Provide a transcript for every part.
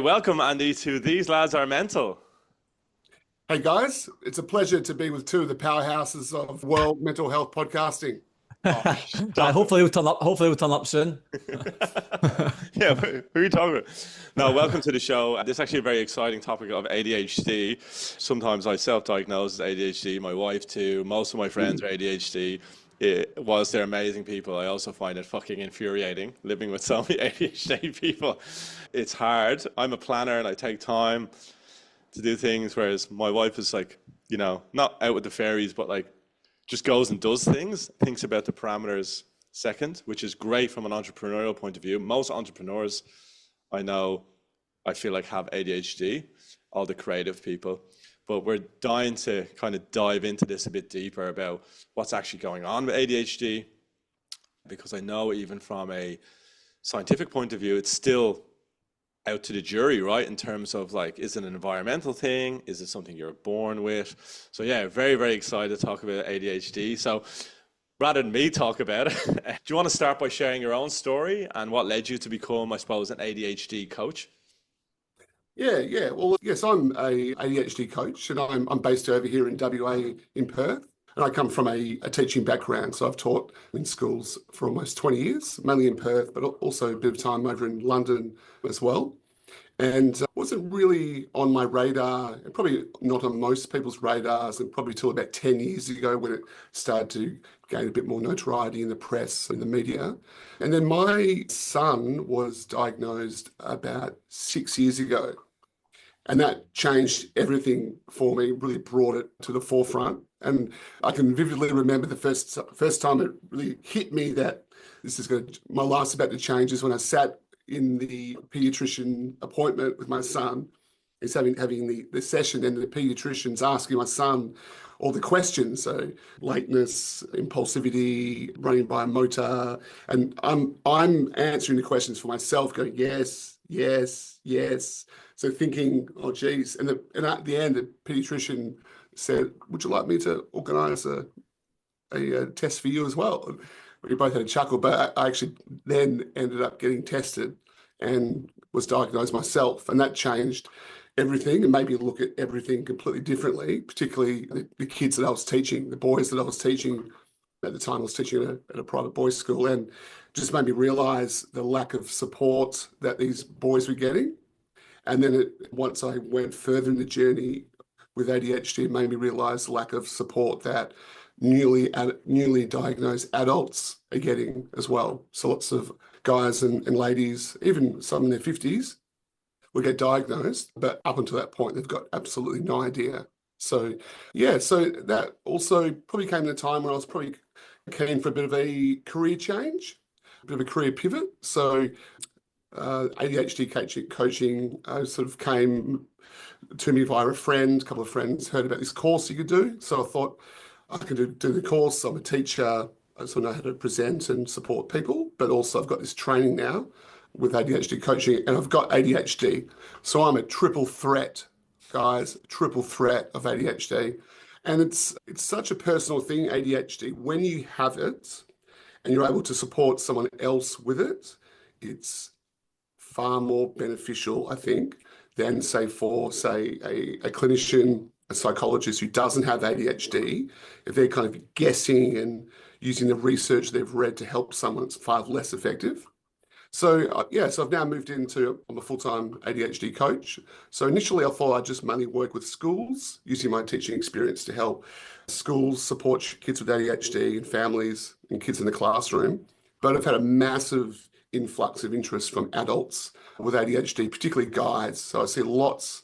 Welcome, Andy, to These Lads Are Mental. Hey guys, it's a pleasure to be with two of the powerhouses of world mental health podcasting. Oh, stop it. Hopefully we'll turn up. Hopefully we'll turn up soon. Yeah, who are you talking about? No, welcome to the show. This is actually a very exciting topic of ADHD. Sometimes I self-diagnose as ADHD, my wife too. Most of my friends are ADHD. Whilst they're amazing people, I also find it fucking infuriating living with so many ADHD people. It's hard. I'm a planner and I take time to do things, whereas my wife is like, not out with the fairies, but like just goes and does things, thinks about the parameters second, which is great from an entrepreneurial point of view. Most entrepreneurs I know, I feel like have ADHD, all the creative people, but we're dying to kind of dive into this a bit deeper about what's actually going on with ADHD, because I know even from a scientific point of view, it's still out to the jury, right? In terms of like, is it an environmental thing? Is it something you're born with? So yeah, very, very excited to talk about ADHD. So rather than me talk about it, do you want to start by sharing your own story and what led you to become, I suppose, an ADHD coach? Yeah. Well, yes, I'm a ADHD coach, and I'm based over here in WA in Perth. And I come from a teaching background, so I've taught in schools for almost 20 years, mainly in Perth, but also a bit of time over in London as well. And wasn't really on my radar, and probably not on most people's radars, and probably till about 10 years ago when it started to gain a bit more notoriety in the press and the media. And then my son was diagnosed about 6 years ago. And that changed everything for me, really brought it to the forefront. And I can vividly remember the first time it really hit me that my life's about to change is when I sat in the pediatrician appointment with my son. He's having the session, and the pediatrician's asking my son all the questions. So lateness, impulsivity, running by a motor. And I'm answering the questions for myself, going, yes, yes, yes. So thinking, oh, geez. And at the end, the pediatrician said, would you like me to organise a test for you as well? We both had a chuckle, but I actually then ended up getting tested and was diagnosed myself. And that changed everything and made me look at everything completely differently, particularly the kids that I was teaching, the boys that I was teaching. At the time, I was teaching at a private boys' school, and just made me realise the lack of support that these boys were getting. And then once I went further in the journey with ADHD, it made me realise the lack of support that newly diagnosed adults are getting as well. So lots of guys and ladies, even some in their 50s, will get diagnosed, but up until that point, they've got absolutely no idea. So yeah, so that also probably came at a time when I was probably keen for a bit of a career change, a bit of a career pivot. So ADHD coaching sort of came to me via a friend. A couple of friends heard about this course you could do. So I thought I could do the course. I'm a teacher. I sort of know how to present and support people, but also I've got this training now with ADHD coaching, and I've got ADHD. So I'm a triple threat, guys, triple threat of ADHD. And it's such a personal thing, ADHD. When you have it and you're able to support someone else with it, it's far more beneficial, I think, than say a clinician, a psychologist who doesn't have ADHD. If they're kind of guessing and using the research they've read to help someone, it's far less effective. So so I've now moved I'm a full-time ADHD coach. So initially I thought I'd just mainly work with schools, using my teaching experience to help schools support kids with ADHD and families and kids in the classroom. But I've had a massive influx of interest from adults with ADHD, particularly guys. So I see lots,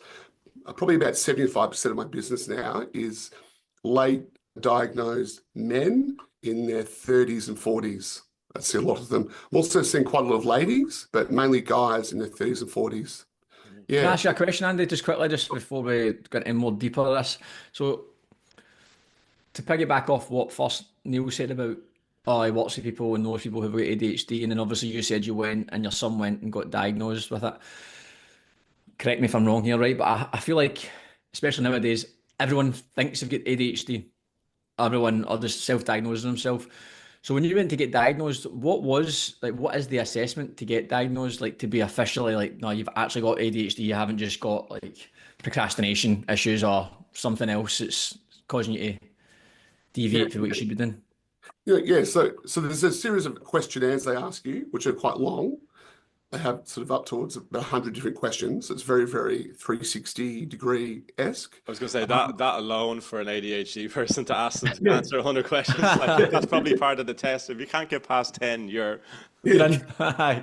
probably about 75% of my business now is late diagnosed men in their 30s and 40s. I see a lot of them. I'm also seeing quite a lot of ladies, but mainly guys in their 30s and 40s. Yeah. Can I ask you a question, Andy, just quickly, just before we get in more deeper of this? So to piggyback off what first Neil said about he works with people and knows people who've got ADHD, and then obviously you said you went and your son went and got diagnosed with it. Correct me if I'm wrong here, right? But I feel like, especially nowadays, everyone thinks they've got ADHD. Everyone are just self-diagnosing themselves. So when you went to get diagnosed, what is the assessment to get diagnosed? Like to be officially like, no, you've actually got ADHD. You haven't just got like procrastination issues or something else that's causing you to Yeah, deviate from what you should be doing. yeah. So there's a series of questionnaires they ask you, which are quite long. They have sort of up towards about 100 different questions. It's very, very 360-degree-esque. I was going to say that alone for an ADHD person to ask them to Yeah. answer 100 questions, like that's probably part of the test. If you can't get past 10, you're You're Yeah. in. Aye.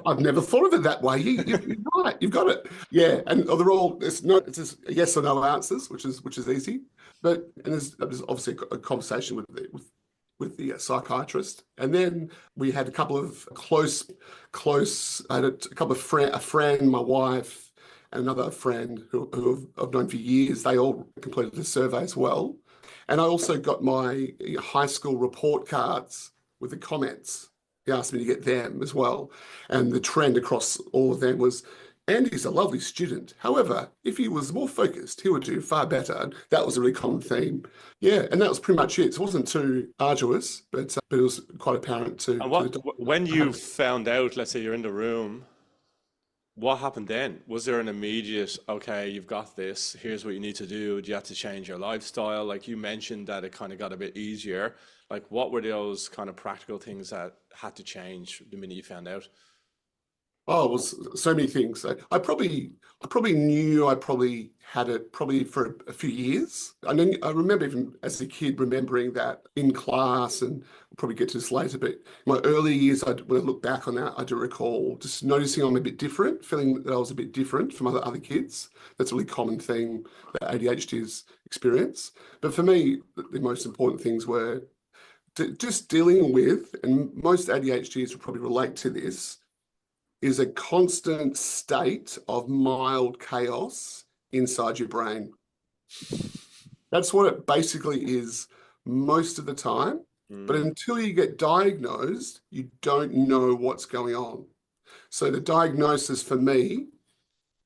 I've never thought of it that way. You've got it. You've got it. Yeah, and they're all. It's just yes or no answers, which is easy. But and there's obviously a conversation with the psychiatrist, and then we had a couple of close. I had a couple of a friend, my wife, and another friend who I've known for years. They all completed the survey as well, and I also got my high school report cards with the comments. He asked me to get them as well. And the trend across all of them was, Andy's a lovely student. However, if he was more focused, he would do far better. And that was a really common theme. Yeah, and that was pretty much it. So it wasn't too arduous, but it was quite apparent to And the doctor. when you found out, let's say you're in the room, what happened then? Was there an immediate, okay, you've got this, here's what you need to do? Do you have to change your lifestyle? Like you mentioned that it kind of got a bit easier. Like what were those kind of practical things that had to change the minute you found out? Oh, it was so many things. I probably knew I probably had it probably for a few years. And then I remember even as a kid remembering that in class, and we'll probably get to this later, but my early years, when I look back on that, I do recall just noticing I'm a bit different, feeling that I was a bit different from other kids. That's a really common thing that ADHD's experience. But for me, the most important things were just dealing with, and most ADHDs will probably relate to this, is a constant state of mild chaos inside your brain. That's what it basically is most of the time. But until you get diagnosed, you don't know what's going on. So the diagnosis for me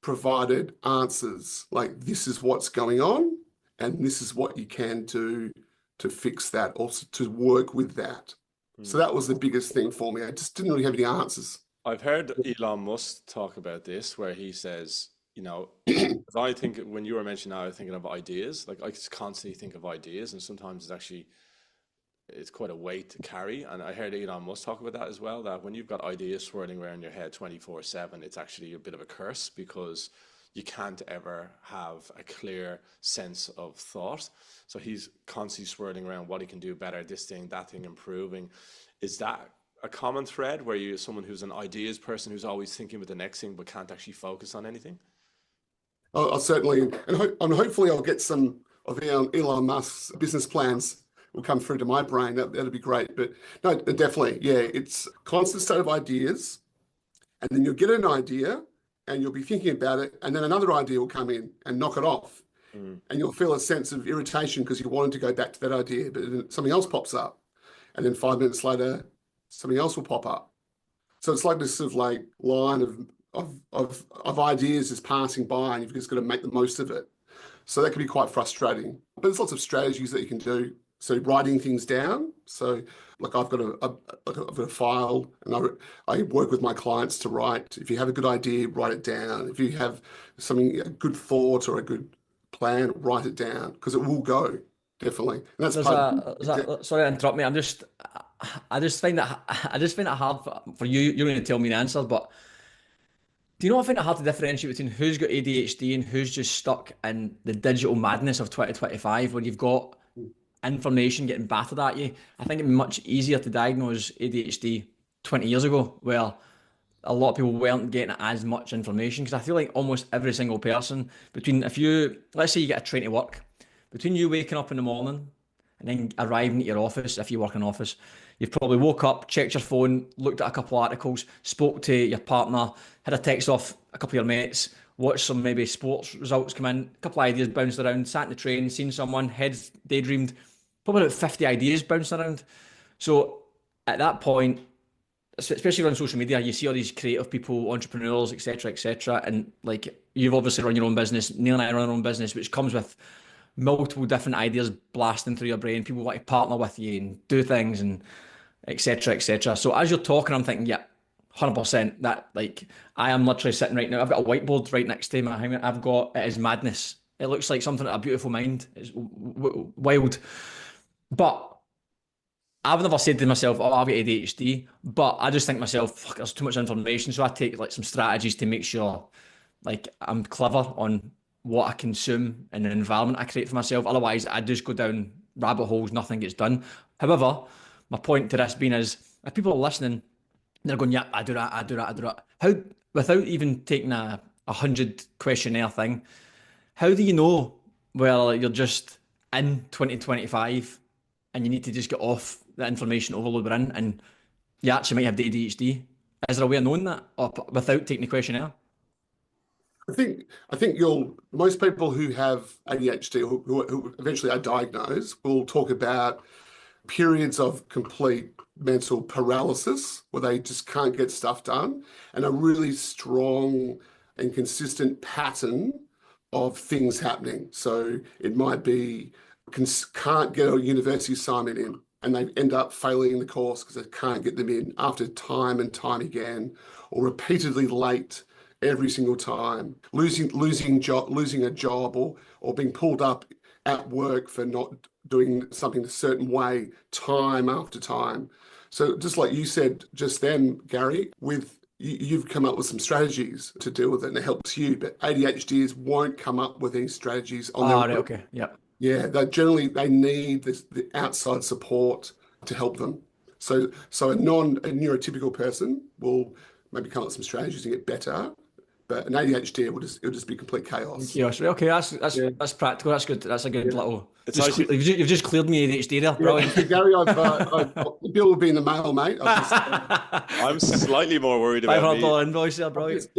provided answers like this is what's going on, and this is what you can do to fix that, also to work with that. So that was the biggest thing for me. I just didn't really have any answers. I've heard Elon Musk talk about this, where he says, 'cause I think when you were mentioning that, I was thinking of ideas. Like I just constantly think of ideas, and sometimes it's quite a weight to carry. And I heard Elon Musk talk about that as well, that when you've got ideas swirling around your head 24/7, it's actually a bit of a curse because you can't ever have a clear sense of thought. So he's constantly swirling around what he can do better, this thing, that thing, improving. Is that a common thread where you're someone who's an ideas person who's always thinking about the next thing but can't actually focus on anything? I'll certainly, and hopefully I'll get some of Elon Musk's business plans will come through to my brain. That'd be great. But no, definitely, yeah, it's a constant state of ideas, and then you'll get an idea, and you'll be thinking about it, and then another idea will come in and knock it off, and you'll feel a sense of irritation because you wanted to go back to that idea, but then something else pops up, and then 5 minutes later, something else will pop up. So it's like this sort of like line of ideas is passing by, and you've just got to make the most of it. So that can be quite frustrating. But there's lots of strategies that you can do. So writing things down. So like I've got a file, and I work with my clients to write. If you have a good idea, write it down. If you have a good thought or a good plan, write it down because it will go definitely. And that's Sorry to interrupt me. I just find it hard for you. You're going to tell me the answer, but do you not find it hard to differentiate between who's got ADHD and who's just stuck in the digital madness of 2025, where you've got information getting battered at you? I think it'd be much easier to diagnose ADHD 20 years ago, where a lot of people weren't getting as much information. Because I feel like almost every single person, let's say you get a train to work, between you waking up in the morning and then arriving at your office, if you work in an office, you've probably woke up, checked your phone, looked at a couple of articles, spoke to your partner, had a text off a couple of your mates, watched some maybe sports results come in, a couple of ideas bounced around, sat in the train, seen someone, heads daydreamed, probably about 50 ideas bouncing around. So at that point, especially on social media, you see all these creative people, entrepreneurs, etc., etc. And like you've obviously run your own business, Neil and I run our own business, which comes with multiple different ideas blasting through your brain. People want to partner with you and do things and etc. etc. So as you're talking, I'm thinking, yeah, 100%. That like I am literally sitting right now. I've got a whiteboard right next to me. I've got it is madness. It looks like something a beautiful mind. It's wild, but I've never said to myself, "Oh, I've got ADHD," but I just think to myself, "Fuck, there's too much information." So I take like some strategies to make sure, like, I'm clever on what I consume and the environment I create for myself. Otherwise, I just go down rabbit holes. Nothing gets done. However, my point to this being is, if people are listening, they're going, "Yeah, I do that, I do that, I do that." How, without even taking a 100 questionnaire thing, how do you know whether you're just in 2025 and you need to just get off the information overload we're in and you actually might have the ADHD? Is there a way of knowing that, or without taking the questionnaire? I think most people who have ADHD who eventually are diagnosed will talk about periods of complete mental paralysis where they just can't get stuff done, and a really strong and consistent pattern of things happening. So it might be can't get a university assignment in, and they end up failing the course because they can't get them in after time and time again, or repeatedly late every single time, losing a job, or being pulled up at work for not doing something a certain way time after time. So just like you said just then, Gary, you've come up with some strategies to deal with it, and it helps you. But ADHDs won't come up with any strategies on their Oh, right, own. okay, yeah. Yeah, they need the outside support to help them. So a neurotypical person will maybe come up with some strategies to get better, but an ADHD it'll just be complete chaos. Yes, okay, Yeah. that's practical. That's good. That's a good little. It's actually, You've just cleared me ADHD there, brilliant. Yeah, Gary, the bill will be in the mail, mate. I'm slightly more worried about me. $500 invoice there, brilliant.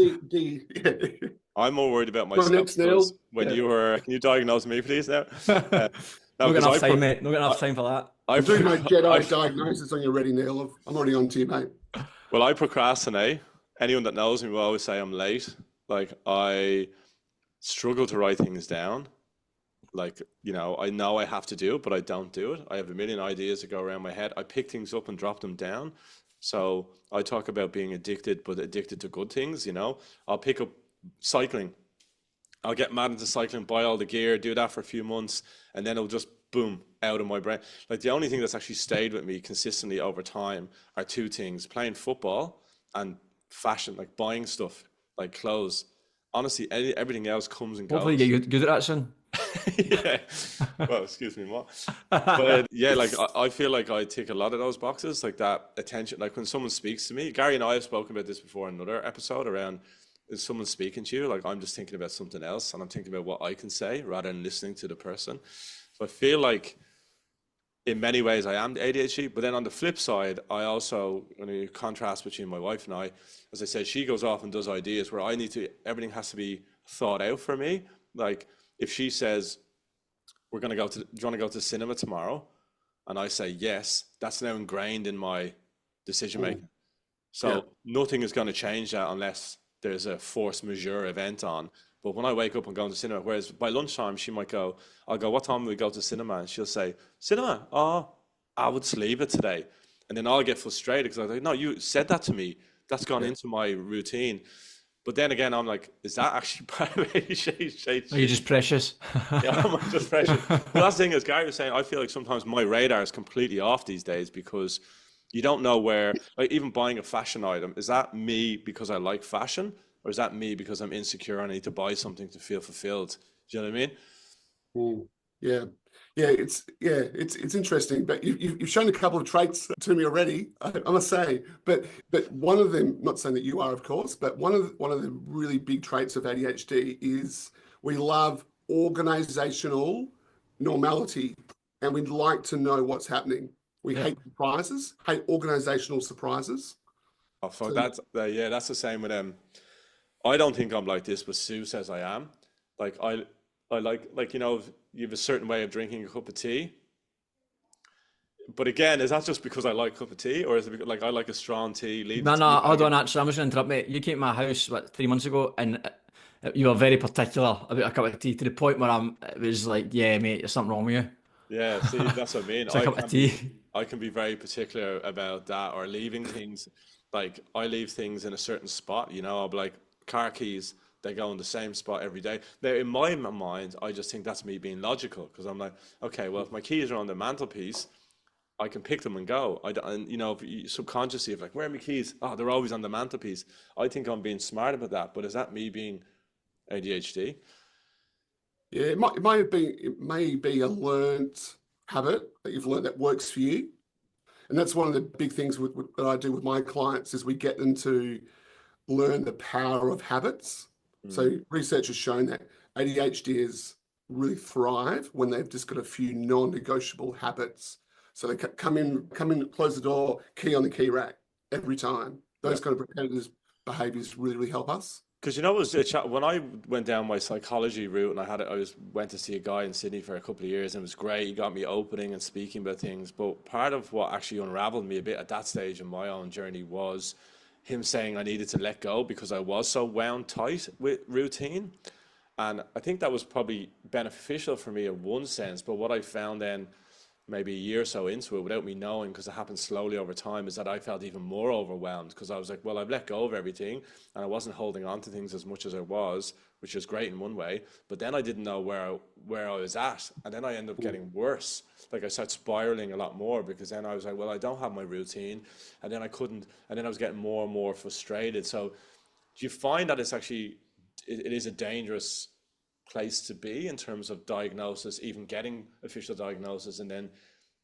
I'm more worried about Go myself. next, Neil. When Yeah. you were, can you diagnose me, please? Now, Not got enough time, mate. Not got enough time for that. I'm doing my Jedi diagnosis on you ready, Neil. I'm already on to you, mate. Well, I procrastinate. Anyone that knows me will always say I'm late. Like, I struggle to write things down. Like, I know I have to do it, but I don't do it. I have a million ideas that go around my head. I pick things up and drop them down. So I talk about being addicted, but addicted to good things, I'll pick up cycling. I'll get mad into cycling, buy all the gear, do that for a few months, and then it'll just boom, out of my brain. Like, the only thing that's actually stayed with me consistently over time are two things: playing football and fashion, like buying stuff, like clothes. Honestly, everything else comes and goes. Hopefully you get good at that soon. Yeah. Well, excuse me, what? But yeah, like I feel like I tick a lot of those boxes, like that attention. Like when someone speaks to me, Gary and I have spoken about this before in another episode around, is someone speaking to you, like I'm just thinking about something else and I'm thinking about what I can say rather than listening to the person. So I feel like in many ways I am the ADHD, but then on the flip side, I also, when you contrast between my wife and I, as I said, she goes off and does ideas where everything has to be thought out for me. Like if she says, do you want to go to the cinema tomorrow? And I say, yes, that's now ingrained in my decision making. So nothing is going to change that unless there's a force majeure event on. But when I wake up and go to the cinema, whereas by lunchtime, she might go, I'll go, what time will we go to the cinema? And she'll say, cinema? Oh, I would sleep it today. And then I'll get frustrated because I'm like, no, you said that to me. That's gone into my routine. But then again, I'm like, is that actually part of ADHD? Are you just precious? Yeah, I'm just precious. But that's the thing, as Gary was saying, I feel like sometimes my radar is completely off these days because you don't know where, like even buying a fashion item, is that me because I like fashion? Or is that me because I'm insecure and I need to buy something to feel fulfilled? Do you know what I mean? Yeah. It's interesting, but you've shown a couple of traits to me already, I must say. But one of them, not saying that you are, of course, but one of the really big traits of ADHD is we love organizational normality, and we'd like to know what's happening. We hate surprises, hate organizational surprises. Oh, fuck, that's the same with them. I don't think I'm like this, but Sue says I am. Like I like you have a certain way of drinking a cup of tea. But again, is that just because I like a cup of tea, or is it because, like I like a strong tea? No, hold on. Actually, I'm just going to interrupt, mate. You came to my house 3 months ago, and You were very particular about a cup of tea to the point where it was like, yeah, mate, there's something wrong with you. Yeah, see, that's what I mean. It's a cup of tea. I can be very particular about that, or leaving things. Like I leave things in a certain spot, I'll be like car keys, they go in the same spot every day. Now, in my mind, I just think that's me being logical because I'm like, okay, well, if my keys are on the mantelpiece, I can pick them and go. And if you subconsciously, if like, where are my keys? Oh, they're always on the mantelpiece. I think I'm being smart about that, but is that me being ADHD? Yeah, it may be a learnt habit that you've learned that works for you. And that's one of the big things that I do with my clients is we get them to learn the power of habits. So research has shown that ADHDers really thrive when they've just got a few non-negotiable habits. So they come in, close the door, key on the key rack every time. Those kind of repetitive behaviors really help us. Because it was a chat when I went down my psychology route, and went to see a guy in Sydney for a couple of years, and it was great. He got me opening and speaking about things. But part of what actually unraveled me a bit at that stage in my own journey was him saying I needed to let go because I was so wound tight with routine. And I think that was probably beneficial for me in one sense. But what I found then, maybe a year or so into it, without me knowing, because it happened slowly over time, is that I felt even more overwhelmed because I was like, well, I've let go of everything and I wasn't holding on to things as much as I was, which is great in one way. But then I didn't know where I was at. And then I ended up getting worse. Like I started spiraling a lot more because then I was like, well, I don't have my routine. And then I couldn't, and then I was getting more and more frustrated. So do you find that it is a dangerous place to be in terms of diagnosis, even getting official diagnosis and then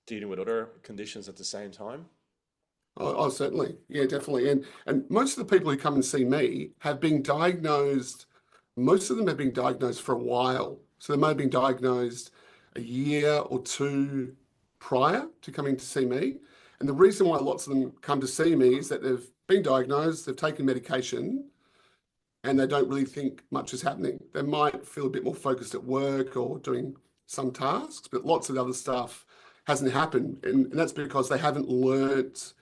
dealing with other conditions at the same time? Oh, certainly. Yeah, definitely. And most of the people who come and see me have been diagnosed, most of them have been diagnosed for a while. So they may have been diagnosed a year or two prior to coming to see me. And the reason why lots of them come to see me is that they've been diagnosed, they've taken medication, and they don't really think much is happening. They might feel a bit more focused at work or doing some tasks, but lots of other stuff hasn't happened. And that's because they haven't learnt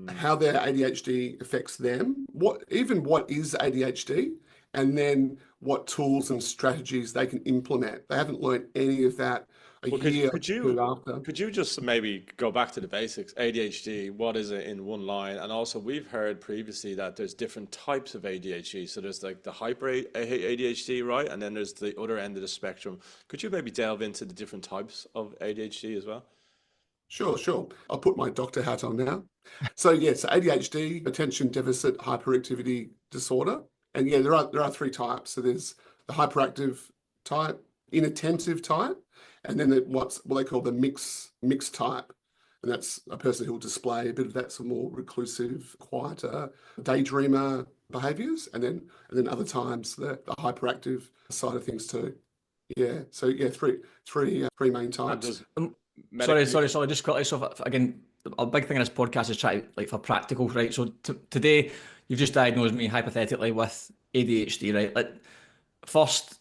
how their ADHD affects them, what is ADHD, and then what tools and strategies they can implement. They haven't learnt any of that a Well, year or two after. could you just maybe go back to the basics? ADHD, what is it in one line? And also, we've heard previously that there's different types of ADHD. So there's like the hyper ADHD, right? And then there's the other end of the spectrum. Could you maybe delve into the different types of ADHD as well? Sure. I'll put my doctor hat on now. So yes, ADHD, attention deficit hyperactivity disorder. And yeah, there are three types. So there's the hyperactive type, inattentive type, and then what they call the mixed type. And that's a person who will display a bit of that some more reclusive, quieter, daydreamer behaviors. And then other times the hyperactive side of things too. Yeah. So yeah, three main And types. does Sorry, medication? just quickly. So again, a big thing in this podcast is trying like for practical, right? So today you've just diagnosed me hypothetically with ADHD, right? Like first,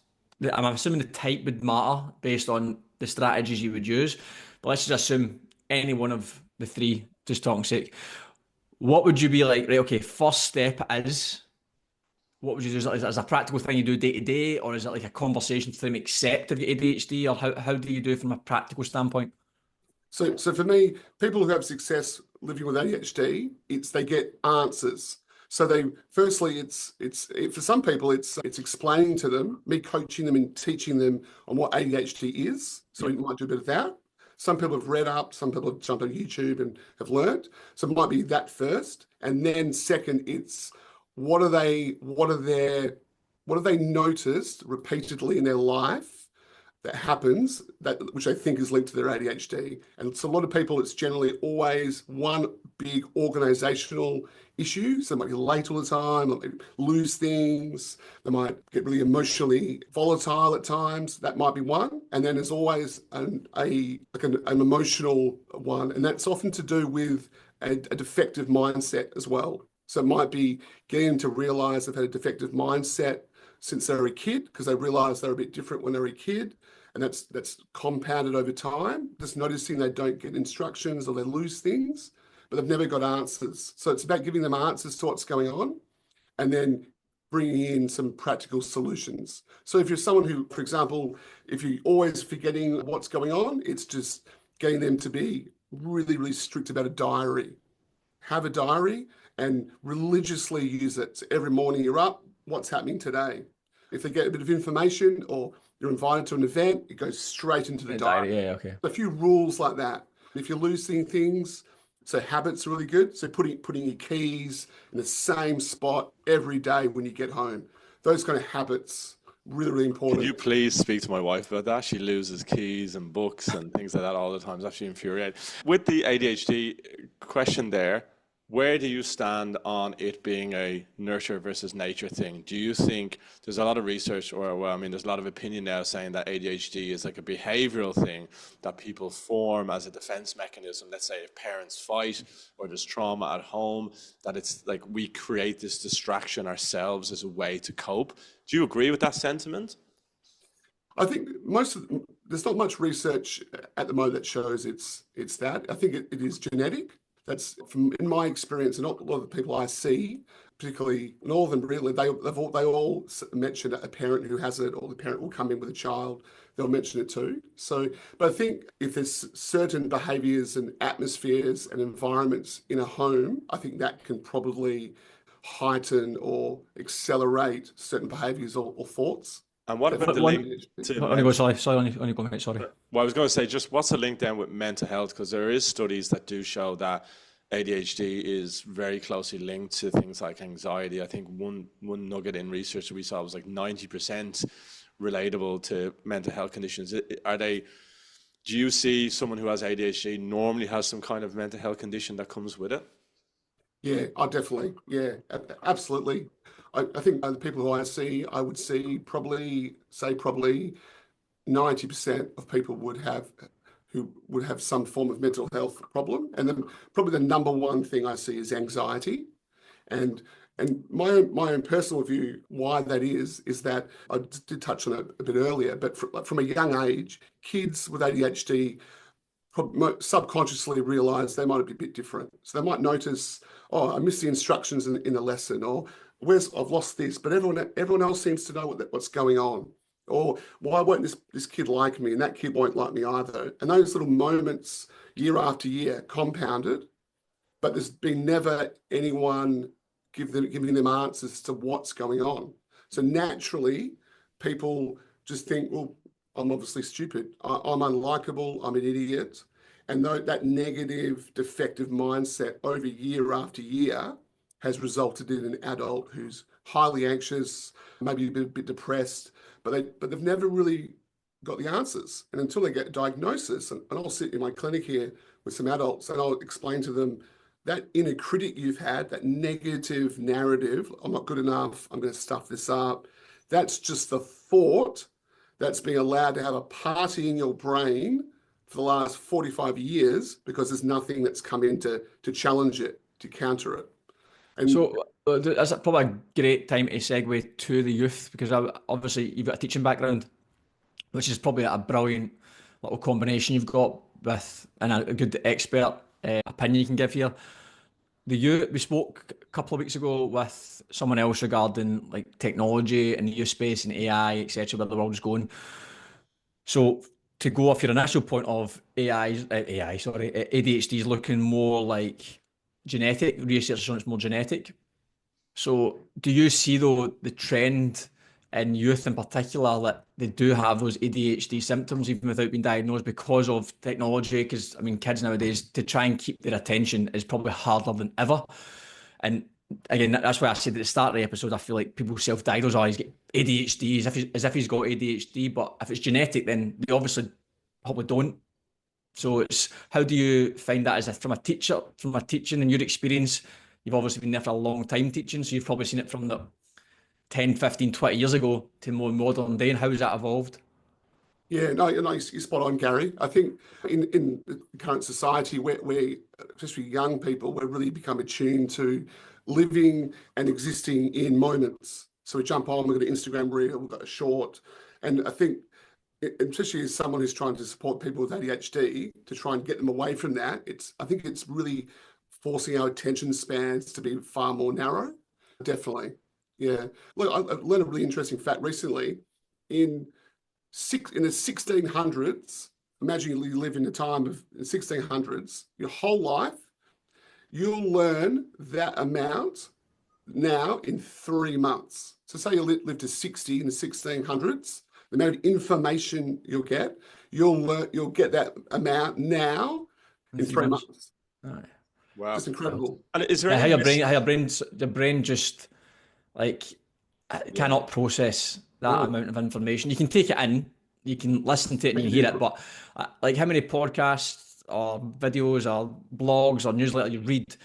I'm assuming the type would matter based on the strategies you would use, but let's just assume any one of the three, just talking sake. What would you be like? Right, okay. First step is what would you do? Is it as a practical thing you do day to day, or is it like a conversation for them to accept of your ADHD, or how do you do it from a practical standpoint? So for me, people who have success living with ADHD, they get answers. So firstly, for some people, it's explaining to them, me coaching them and teaching them on what ADHD is. So we might do a bit of that. Some people have read up, some people have jumped on YouTube and have learned. So it might be that first, and then second, it's what are they noticed repeatedly in their life that happens which I think is linked to their ADHD. And so a lot of people, it's generally always one big organizational issue. So they might be late all the time, they might lose things, they might get really emotionally volatile at times. That might be one. And then there's always an emotional one. And that's often to do with a defective mindset as well. So it might be getting them to realize they've had a defective mindset since they were a kid, because they realize they're a bit different when they were a kid. And that's compounded over time, just noticing they don't get instructions or they lose things, but they've never got answers. So it's about giving them answers to what's going on and then bringing in some practical solutions. So if you're someone who, for example, if you're always forgetting what's going on, it's just getting them to be really, really strict about a diary. Have a diary and religiously use it. So every morning you're up, what's happening today? If they get a bit of information or you're invited to an event, it goes straight into the diary. Yeah, okay. A few rules like that. If you're losing things, so habits are really good. So putting your keys in the same spot every day when you get home. Those kind of habits, really, really important. Can you please speak to my wife about that? She loses keys and books and things like that all the time. It's actually infuriating. With the ADHD question there, where do you stand on it being a nurture versus nature thing? Do you think there's a lot of research, or well, I mean, there's a lot of opinion now saying that ADHD is like a behavioral thing that people form as a defense mechanism? Let's say if parents fight or there's trauma at home, that it's like we create this distraction ourselves as a way to cope. Do you agree with that sentiment? I think there's not much research at the moment that shows it's that. I think it is genetic. That's in my experience, and a lot of the people I see, particularly in all of them, really, they all mention a parent who has it, or the parent will come in with a child, they'll mention it too. So, but I think if there's certain behaviours and atmospheres and environments in a home, I think that can probably heighten or accelerate certain behaviours or thoughts. And what about the link to only go, sorry, only go, mate, sorry. Well, I was going to say, just what's the link then with mental health? Because there is studies that do show that ADHD is very closely linked to things like anxiety. I think one nugget in research that we saw was like 90% relatable to mental health conditions. Do you see someone who has ADHD normally has some kind of mental health condition that comes with it? Yeah, definitely. Yeah, absolutely. I think the people who I see, I would see probably 90% of people who would have some form of mental health problem. And then probably the number one thing I see is anxiety. And my own personal view why that is that I did touch on it a bit earlier, but from a young age, kids with ADHD subconsciously realize they might be a bit different. So they might notice, oh, I missed the instructions in the lesson, or I've lost this, but everyone else seems to know what's going on. Or why won't this kid like me, and that kid won't like me either? And those little moments, year after year, compounded, but there's been never anyone giving them answers to what's going on. So naturally, people just think, well, I'm obviously stupid. I'm unlikable. I'm an idiot. And that negative, defective mindset over year after year has resulted in an adult who's highly anxious, maybe a bit depressed, but they've never really got the answers. And until they get a diagnosis, and I'll sit in my clinic here with some adults and I'll explain to them that inner critic you've had, that negative narrative, I'm not good enough, I'm going to stuff this up. That's just the thought that's being allowed to have a party in your brain for the last 45 years because there's nothing that's come in to challenge it, to counter it. And so that's probably a great time to segue to the youth, because obviously you've got a teaching background, which is probably a brilliant little combination you've got with, and a good expert opinion you can give here. We spoke a couple of weeks ago with someone else regarding like technology and the youth space and AI, etc., where the world is going. So to go off your initial point of ADHD is looking more like genetic, research showing it's more genetic. So do you see though the trend in youth in particular that they do have those ADHD symptoms even without being diagnosed because of technology? Because I mean, kids nowadays, to try and keep their attention is probably harder than ever. And again, that's why I said at the start of the episode, I feel like people self-diagnose, he's got ADHD, as if he's got ADHD, but if it's genetic, then they obviously probably don't. So it's, how do you find that from a teaching and your experience? You've obviously been there for a long time teaching, so you've probably seen it from the 10, 15, 20 years ago to more modern day, and how has that evolved? Yeah, no, you're spot on, Gary. I think in the current society, we especially young people, we're really become attuned to living and existing in moments. So we jump on, we've got an Instagram reel, we've got a short, and I think, especially as someone who's trying to support people with ADHD, to try and get them away from that, I think it's really forcing our attention spans to be far more narrow. Definitely. Yeah. Look, I learned a really interesting fact recently. In the 1600s, imagine you live in the time of the 1600s, your whole life, you'll learn that amount now in 3 months. So say you live to 60 in the 1600s, the amount of information you'll get that amount now in 3 months. Aye. Wow. Just incredible. And is there Yeah, any the brain just like cannot process that amount of information. You can take it in, you can listen to it and you can hear it, but like how many podcasts or videos or blogs or newsletter you read,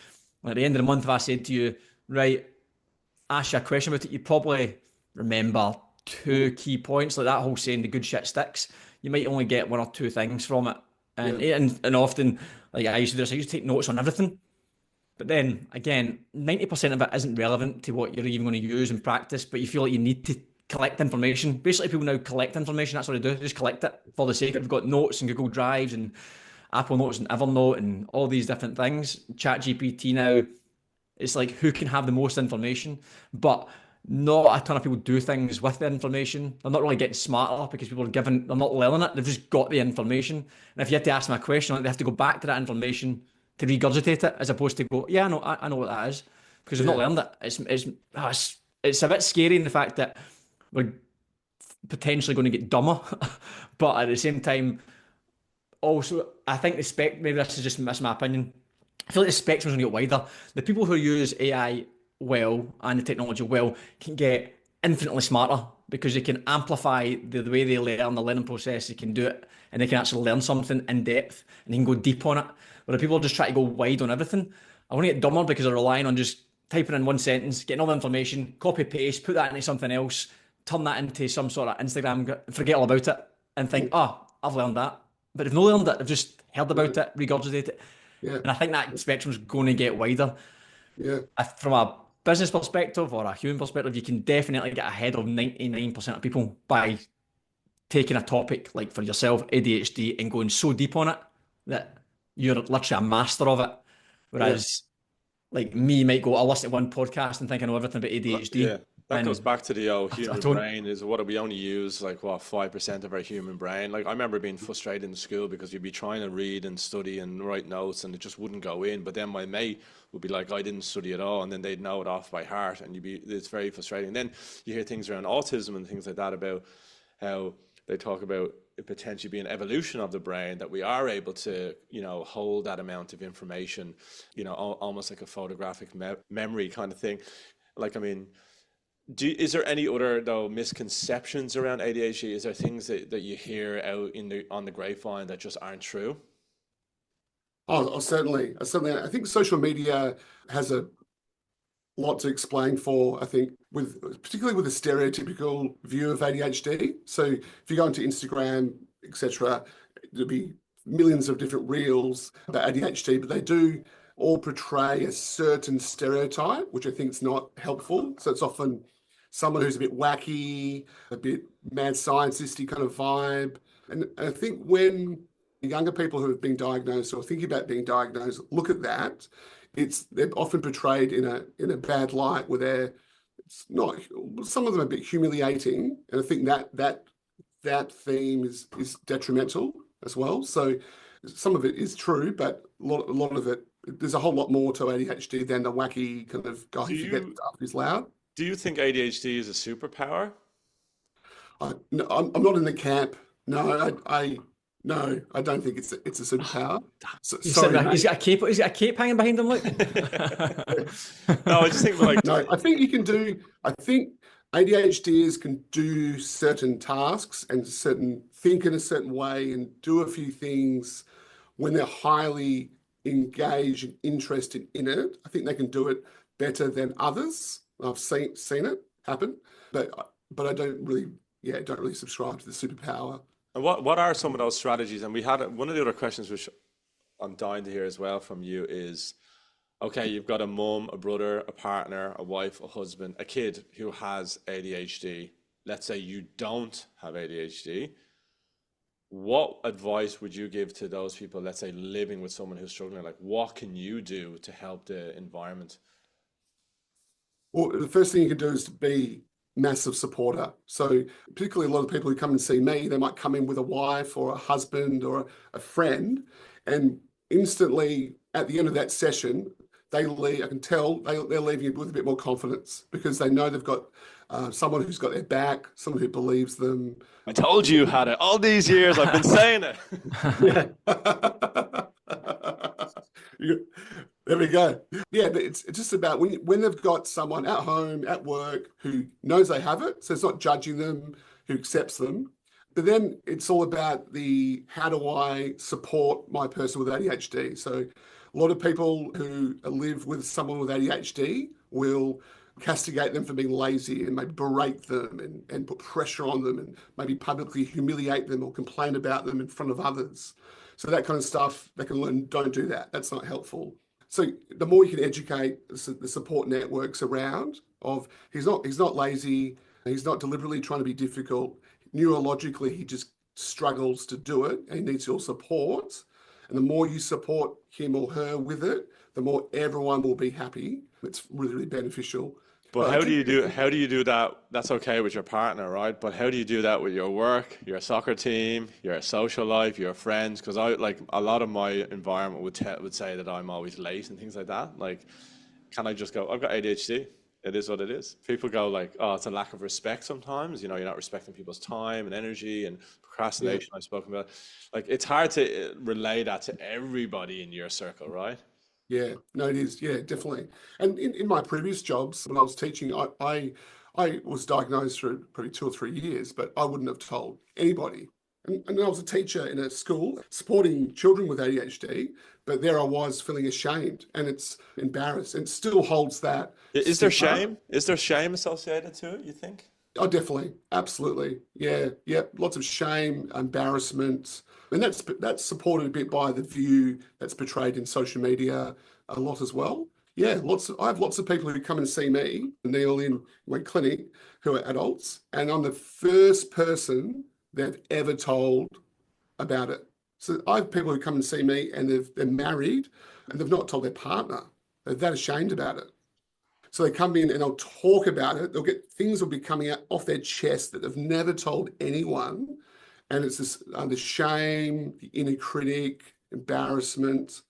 at the end of the month if I said to you, right, ask you a question about it, you probably remember two key points, like that whole saying, the good shit sticks. You might only get one or two things from it. And often, like I used to do this, I used to take notes on everything. But then again, 90% of it isn't relevant to what you're even going to use in practice, but you feel like you need to collect information. Basically, people now collect information. That's what they do. They just collect it for the sake of. They've got notes and Google Drives and Apple Notes and Evernote and all these different things. ChatGPT now, it's like who can have the most information, but not a ton of people do things with the information. They're not really getting smarter because they're not learning it. They've just got the information. And if you had to ask them a question, they have to go back to that information to regurgitate it, as opposed to go, yeah, I know what that is, because they've not learned it. It's a bit scary in the fact that we're potentially going to get dumber, but at the same time, also I think maybe this is just my opinion. I feel like the spectrum's going to get wider. The people who use AI well and the technology well can get infinitely smarter because they can amplify the way they learn, the learning process. They can do it and they can actually learn something in depth and they can go deep on it. Where the people just try to go wide on everything, I want to get dumber because they're relying on just typing in one sentence, getting all the information, copy paste, put that into something else, turn that into some sort of Instagram, forget all about it and think, oh, I've learned that. But they've not learned it, they've just heard about it, regurgitate it. Yeah. And I think that spectrum's going to get wider. Yeah. From a business perspective or a human perspective, you can definitely get ahead of 99% of people by taking a topic like for yourself, ADHD, and going so deep on it that you're literally a master of it. Whereas like me might go, I'll listen to one podcast and think I know everything about ADHD. Yeah, that goes back to the human brain is what we only use like 5% of our human brain. Like I remember being frustrated in school because you'd be trying to read and study and write notes and it just wouldn't go in. But then my mate would be like, I didn't study at all, and then they'd know it off by heart, and it's very frustrating. And then you hear things around autism and things like that about how they talk about it potentially being an evolution of the brain, that we are able to, hold that amount of information, almost like a photographic memory kind of thing. Like, I mean, is there any other though misconceptions around ADHD? Is there things that you hear out on the grapevine that just aren't true? Certainly. I think social media has a lot to explain for, I think, particularly with a stereotypical view of ADHD. So if you go into Instagram, etc., there'll be millions of different reels about ADHD, but they do all portray a certain stereotype, which I think is not helpful. So it's often someone who's a bit wacky, a bit mad scientist-y kind of vibe. And I think when younger people who have been diagnosed or thinking about being diagnosed look at that, they're often portrayed in a bad light where it's not, some of them are a bit humiliating, and I think that theme is detrimental as well. So some of it is true, but a lot of it, there's a whole lot more to ADHD than the wacky kind of guy who forgets stuff who's loud. Do you think ADHD is a superpower? No, I'm not in the camp. No, no, I don't think it's a superpower. Sorry, he's got a cape hanging behind him. Look. No, I just think like no. I think ADHDers can do certain tasks and think in a certain way and do a few thing when they're highly engaged and interested in it. I think they can do it better than others. I've seen it happen, but I don't really subscribe to the superpower. And what are some of those strategies? And we had one of the other questions which I'm dying to hear as well from you is, okay, you've got a mum, a brother, a partner, a wife, a husband, a kid who has ADHD. Let's say you don't have ADHD. What advice would you give to those people, let's say, living with someone who's struggling? Like, what can you do to help the environment? Well, the first thing you can do is to be massive supporter. So particularly a lot of people who come and see me, they might come in with a wife or a husband or a friend, and instantly at the end of that session, they leave. I can tell they're leaving with a bit more confidence because they know they've got someone who's got their back, someone who believes them. I told you had it all these years. I've been saying it. Yeah. There we go. Yeah, but it's just about when they've got someone at home, at work, who knows they have it, so it's not judging them, who accepts them. But then it's all about how do I support my person with ADHD? So a lot of people who live with someone with ADHD will castigate them for being lazy and maybe berate them and put pressure on them and maybe publicly humiliate them or complain about them in front of others. So that kind of stuff, they can learn, don't do that. That's not helpful. So the more you can educate the support networks around of he's not lazy, he's not deliberately trying to be difficult. Neurologically, he just struggles to do it and he needs your support. And the more you support him or her with it, the more everyone will be happy. It's really, really beneficial. But how do you do that? That's okay with your partner, right? But how do you do that with your work, your soccer team, your social life, your friends? Because I like a lot of my environment would say that I'm always late and things like that. Like, can I just go, I've got ADHD. It is what it is. People go like, oh, it's a lack of respect sometimes. You know, you're not respecting people's time and energy and procrastination. I've spoken about. Like, it's hard to relay that to everybody in your circle, right? Yeah, no, it is. Yeah, definitely. And in my previous jobs, when I was teaching, I was diagnosed for probably 2 or 3 years, but I wouldn't have told anybody. And I was a teacher in a school supporting children with ADHD, but there I was feeling ashamed and it's embarrassed and still holds that. Is there shame? Is there shame associated to it, you think? Oh, definitely. Absolutely. Yeah. Yeah. Lots of shame, embarrassment. And that's supported a bit by the view that's portrayed in social media a lot as well. Yeah, I have lots of people who come and see me, Neil, in my clinic, who are adults, and I'm the first person they've ever told about it. So I have people who come and see me and they're married and they've not told their partner. They're that ashamed about it. So they come in and they'll talk about it. Things will be coming out off their chest that they've never told anyone. And it's this the shame, the inner critic, embarrassment.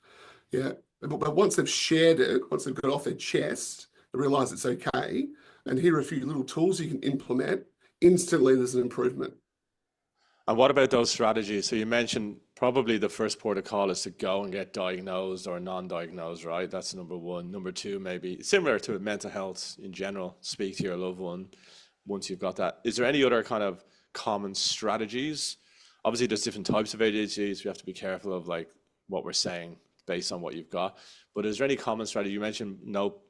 Yeah. But once they've shared it, once they've got it off their chest, they realize it's okay. And here are a few little tools you can implement. Instantly, there's an improvement. And what about those strategies? So you mentioned probably the first port of call is to go and get diagnosed or non-diagnosed, right? That's number one. Number two, maybe similar to mental health in general, speak to your loved one once you've got that. Is there any other kind of common strategies? Obviously, there's different types of ADHDs. We have to be careful of like what we're saying based on what you've got. But is there any common strategy? You mentioned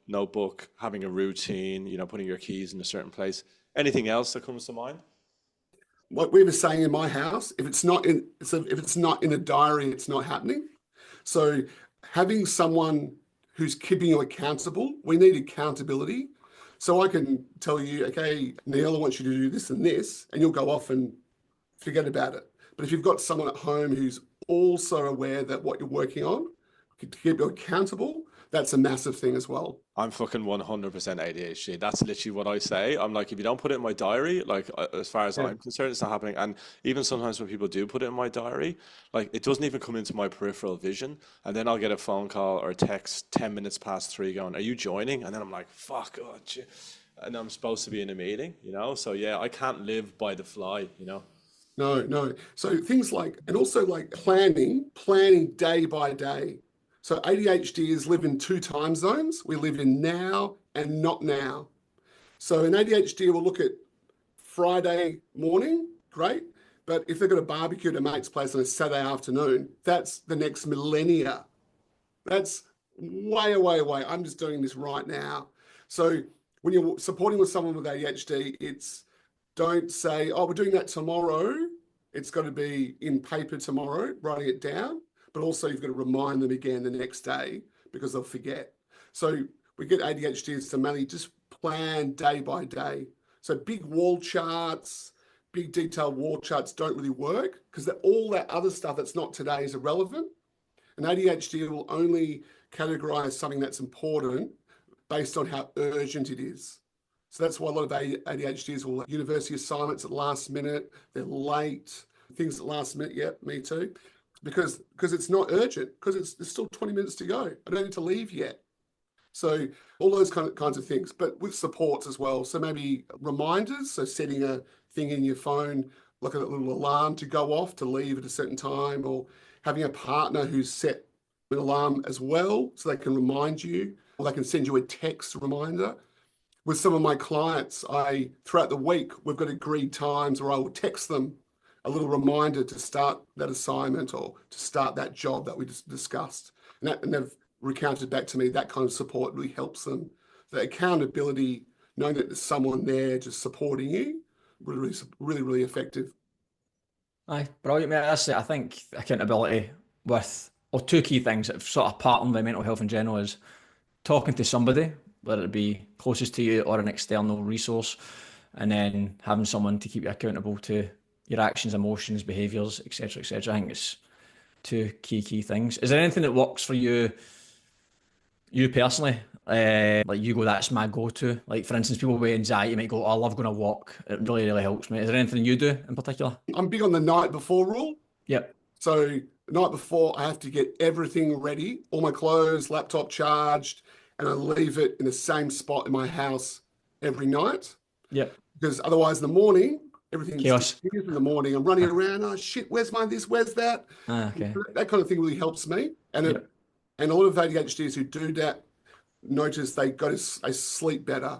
notebook, having a routine, putting your keys in a certain place. Anything else that comes to mind? What we were saying in my house, if it's not in a diary, it's not happening. So having someone who's keeping you accountable, we need accountability. So I can tell you, okay, Neil, I want you to do this and this, and you'll go off and forget about it. But if you've got someone at home who's also aware that what you're working on, to keep you accountable, that's a massive thing as well. I'm fucking 100% ADHD. That's literally what I say. I'm like, if you don't put it in my diary, like as far as I'm concerned, it's not happening. And even sometimes when people do put it in my diary, like it doesn't even come into my peripheral vision. And then I'll get a phone call or a text 10 minutes past 3 going, are you joining? And then I'm like, fuck, oh, and I'm supposed to be in a meeting, So yeah, I can't live by the fly, No. So things like, and also like planning day by day. So ADHDers live in 2 time zones. We live in now and not now. So an ADHD will look at Friday morning, great. But if they've got a barbecue at a mate's place on a Saturday afternoon, that's the next millennia. That's way away. I'm just doing this right now. So when you're supporting with someone with ADHD, don't say, oh, we're doing that tomorrow. It's got to be in paper tomorrow, writing it down. But also you've got to remind them again the next day because they'll forget. So we get ADHDs to mainly just plan day by day. So big wall charts, big detailed wall charts don't really work because all that other stuff that's not today is irrelevant. And ADHD will only categorize something that's important based on how urgent it is. So that's why a lot of ADHDs will have university assignments at last minute, they're late, things at last minute, yep, me too. Because it's not urgent, because there's still 20 minutes to go. I don't need to leave yet. So all those kinds of things, but with supports as well. So maybe reminders, so setting a thing in your phone, like a little alarm to go off to leave at a certain time, or having a partner who's set an alarm as well, so they can remind you, or they can send you a text reminder. With some of my clients, throughout the week, we've got agreed times where I will text them a little reminder to start that assignment or to start that job that we just discussed. And they've recounted back to me that kind of support really helps them. The accountability, knowing that there's someone there just supporting you, really, really, really effective. Aye, brilliant, mate. That's it. I think accountability or two key things that have sort of part of my mental health in general is talking to somebody, whether it be closest to you or an external resource, and then having someone to keep you accountable to your actions, emotions, behaviours, etc., etc. I think it's two key things. Is there anything that works for you personally? Like you go, that's my go-to. Like for instance, people with anxiety might go, oh, I love going to walk. It really, really helps me. Is there anything you do in particular? I'm big on the night before rule. Yep. So the night before, I have to get everything ready, all my clothes, laptop charged, and I leave it in the same spot in my house every night. Yep. Because otherwise in the morning, everything's chaos. in the morning. I'm running around, oh shit, where's my this, where's that? Okay. That kind of thing really helps me. And and a lot of ADHDs who do that notice they sleep better.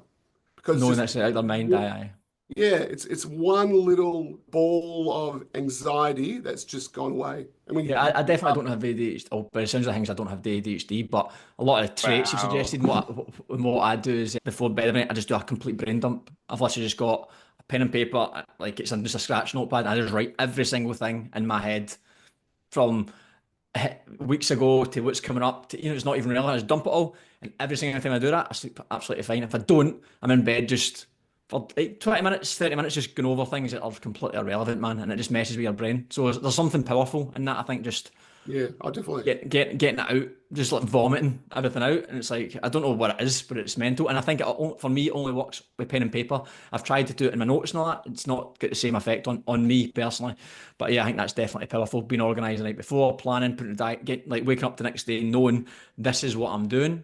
Because knowing that's out of their mind, aye. Yeah, it's one little ball of anxiety that's just gone away. I mean, I definitely don't have ADHD. Oh, but it sounds like things I don't have the ADHD. But a lot of the traits you've suggested, what I do is before bed at night, I just do a complete brain dump. I've literally just got a pen and paper, like it's just a scratch notepad. And I just write every single thing in my head from weeks ago to what's coming up. To, it's not even relevant. I just dump it all, and every single time I do that, I sleep absolutely fine. If I don't, I'm in bed just for like 20 minutes, 30 minutes, just going over things that are completely irrelevant, man, and it just messes with your brain. So there's something powerful in that, I think, just definitely getting it out, just like vomiting everything out, and it's like I don't know what it is, but it's mental. And I think for me, it only works with pen and paper. I've tried to do it in my notes and all that. It's not got the same effect on me personally. But yeah, I think that's definitely powerful. Being organised the night before, planning, putting a diet, waking up the next day, knowing this is what I'm doing.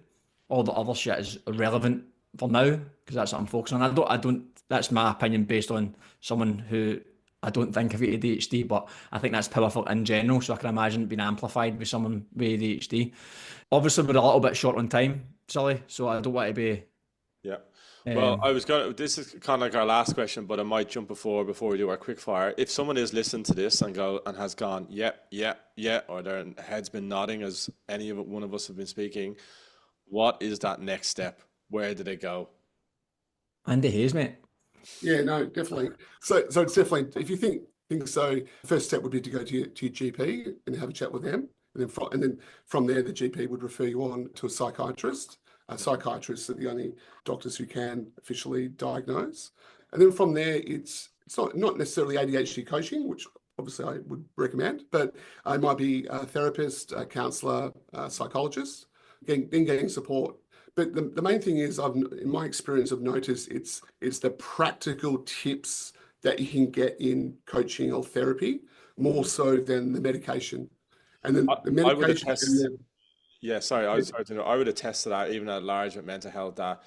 All the other shit is irrelevant for now because that's what I'm focusing on. I don't. That's my opinion based on someone who I don't think of ADHD, but I think that's powerful in general. So I can imagine it being amplified with someone with ADHD. Obviously, we're a little bit short on time, Sully. So I don't want to be. Yeah. Well, this is kind of like our last question, but I might jump before we do our quick fire. If someone is listening to this and has gone, yeah, or their head's been nodding as one of us have been speaking, what is that next step? Where do they go? Andy Hayes, mate. Yeah, no, definitely. So it's definitely, if you think so, first step would be to go to your GP and have a chat with them. And then from there, the GP would refer you on to a psychiatrist. Psychiatrists are the only doctors who can officially diagnose. And then from there, it's not necessarily ADHD coaching, which obviously I would recommend, but it might be a therapist, a counsellor, a psychologist, getting support. But the main thing is, in my experience, I've noticed it's the practical tips that you can get in coaching or therapy more so than the medication. And then the medication. I would attest to that, even at large with mental health, that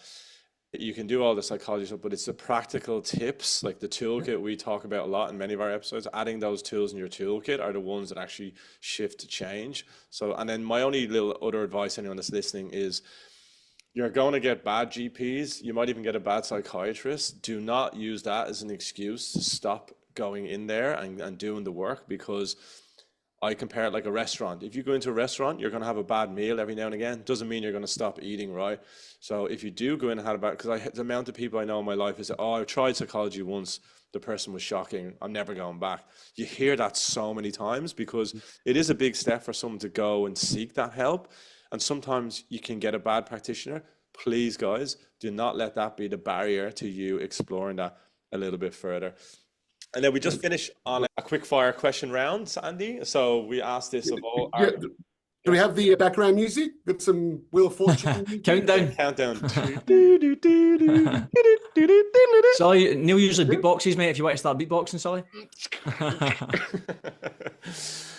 you can do all the psychology stuff, but it's the practical tips, like the toolkit we talk about a lot in many of our episodes. Adding those tools in your toolkit are the ones that actually shift to change. So, and then my only little other advice, anyone that's listening, is you're going to get bad GPs. You might even get a bad psychiatrist. Do not use that as an excuse to stop going in there and doing the work, because I compare it like a restaurant. If you go into a restaurant, you're going to have a bad meal every now and again. Doesn't mean you're going to stop eating, right? So if you do go in and have a bad, because the amount of people I know in my life is, I tried psychology once, the person was shocking, I'm never going back. You hear that so many times because it is a big step for someone to go and seek that help. And sometimes you can get a bad practitioner. Please, guys, do not let that be the barrier to you exploring that a little bit further. And then we just finish on a quick fire question round, Andy. So we asked this of all. Do we have the background music? Got some Wheel of Fortune music? Countdown. Countdown. Sully, Neil usually beatboxes, mate. If you want to start beatboxing, Sully.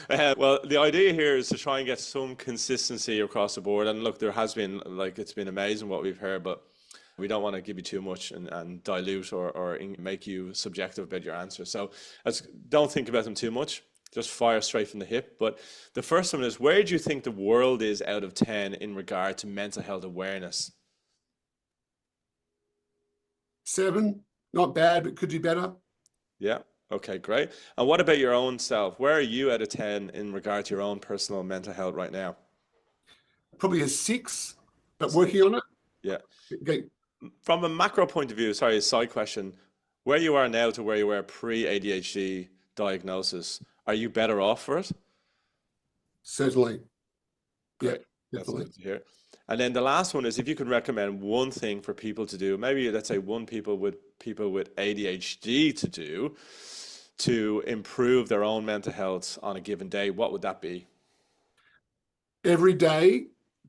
Well, the idea here is to try and get some consistency across the board. And look, there has been, like, it's been amazing what we've heard, but we don't want to give you too much and dilute or make you subjective about your answer. So don't think about them too much. Just fire straight from the hip. But the first one is, where do you think the world is out of 10 in regard to mental health awareness? 7, not bad, but could do better. Yeah. Okay, great. And what about your own self? Where are you out of 10 in regard to your own personal mental health right now? Probably a 6, but working on it. Yeah. Okay. From a macro point of view, sorry, a side question, where you are now to where you were pre-ADHD diagnosis, are you better off for it? Certainly. Yeah, Great. That's definitely. good to hear. And then the last one is, if you could recommend one thing for people to do, maybe let's say one people with ADHD to do to improve their own mental health on a given day, what would that be? Every day,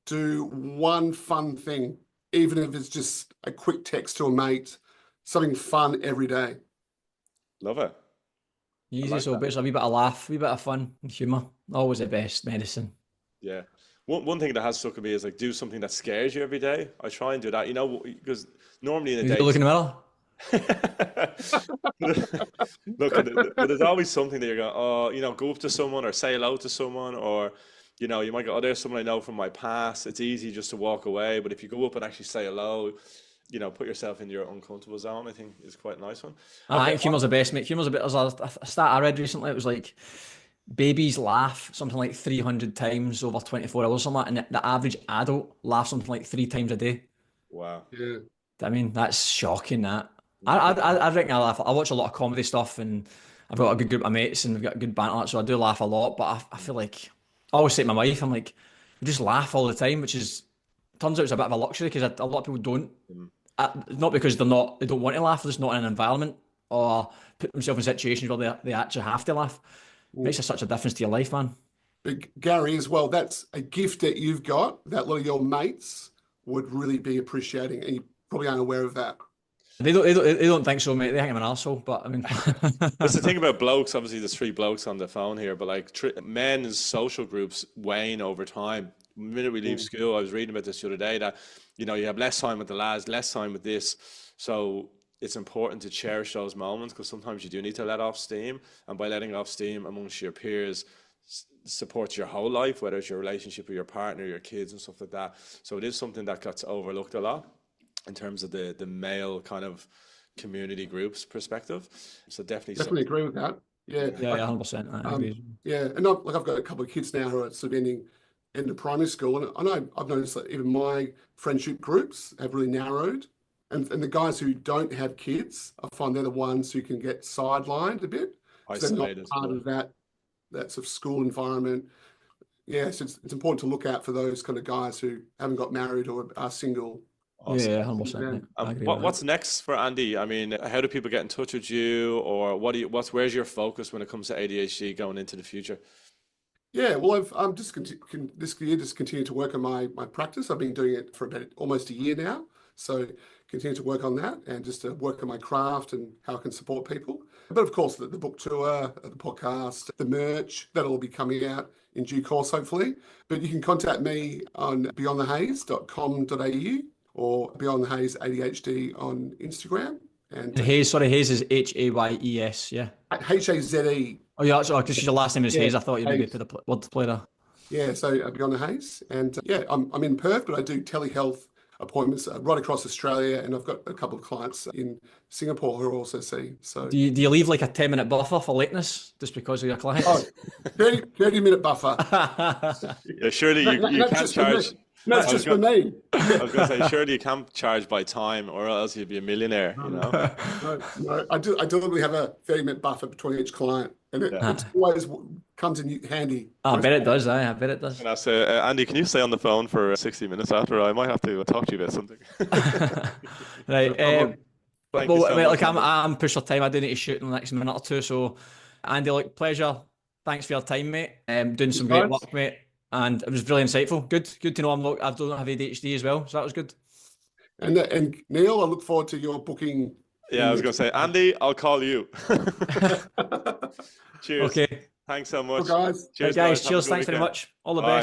do one fun thing, even if it's just a quick text to a mate, something fun every day. Love it. Easy, like so that. it's a wee bit of laugh, a wee bit of fun and humour. Always the best medicine. Yeah. One thing that has stuck with me is, like, do something that scares you every day. I try and do that, because normally in a You day, look in the mirror. look, but there's always something that you're going, oh, go up to someone or say hello to someone, or, you might go, oh, there's someone I know from my past. It's easy just to walk away. But if you go up and actually say hello, put yourself into your uncomfortable zone, I think is quite a nice one. I think humour's the best, mate. Humour's a bit, there's a stat I read recently. It was like, babies laugh something like 300 times over 24 hours, something like that, and the average adult laughs something like 3 times a day. Wow. Yeah. I mean, that's shocking, that. I reckon I laugh. I watch a lot of comedy stuff, and I've got a good group of mates, and we've got a good banter, so I do laugh a lot, but I feel like, I always say to my wife, I'm like, we just laugh all the time, which turns out it's a bit of a luxury, because a lot of people don't. Not because they don't want to laugh, they're just not in an environment, or put themselves in situations where they actually have to laugh. Makes such a difference to your life, man. But Gary, as well, that's a gift that you've got that a lot of your mates would really be appreciating, and you probably aren't aware of that. They don't think so, mate. They think I'm an arsehole, but I mean... That's the thing about blokes. Obviously, there's 3 blokes on the phone here, but like men's social groups wane over time. The minute we leave school, I was reading about this the other day, that, you have less time with the lads, less time with this. So it's important to cherish those moments, because sometimes you do need to let off steam. And by letting off steam amongst your peers, supports your whole life, whether it's your relationship with your partner, your kids and stuff like that. So it is something that gets overlooked a lot in terms of the male kind of community groups perspective. So definitely agree with that. Yeah. Yeah, 100%. I agree. Yeah. And I've got a couple of kids now who are sort of ending primary school. And I know I've noticed that even my friendship groups have really narrowed. And the guys who don't have kids, I find they're the ones who can get sidelined a bit. They're not part of that sort of school environment. Yes, it's important to look out for those kind of guys who haven't got married or are single. Awesome. Yeah, 100%. What's next for Andy? I mean, how do people get in touch with you, or where's your focus when it comes to ADHD going into the future? Yeah, well, I'm just this year just continue to work on my practice. I've been doing it for about almost a year now, so continue to work on that and just to work on my craft and how I can support people. But of course, the book tour, the podcast, the merch, that'll all be coming out in due course, hopefully. But you can contact me on beyondthehaze.com.au or Beyond the Haze ADHD on Instagram. And Hayes is Hayes, yeah? Haze. Oh, yeah, because your last name is Hayes. I thought you maybe put a word play there. Yeah, so Beyond the Haze. And I'm in Perth, but I do telehealth appointments right across Australia, and I've got a couple of clients in Singapore who are also see. So do you leave like a 10-minute buffer for lateness just because of your clients? Oh, 30-minute buffer. Yeah, surely you can't charge. That's just for me. I was going to say, surely you can't charge by time, or else you'd be a millionaire. No, I deliberately have a 30-minute buffer between each client, and it always comes in handy. I bet it does. I bet it does. And I say, Andy, can you stay on the phone for 60 minutes after? I might have to talk to you about something. Right. I'm pushed for time. I do need to shoot in the next minute or two. So, Andy, pleasure. Thanks for your time, mate. Doing some great work, mate. and it was really insightful. Good to know I don't have ADHD as well, so that was good. And Neil, I look forward to your booking. Yeah, I was going to say, Andy, I'll call you. Cheers. Okay. Thanks so much. Well, guys. Cheers, Right, guys. Have a Cheers. good Thanks very weekend. much. All the Bye. best.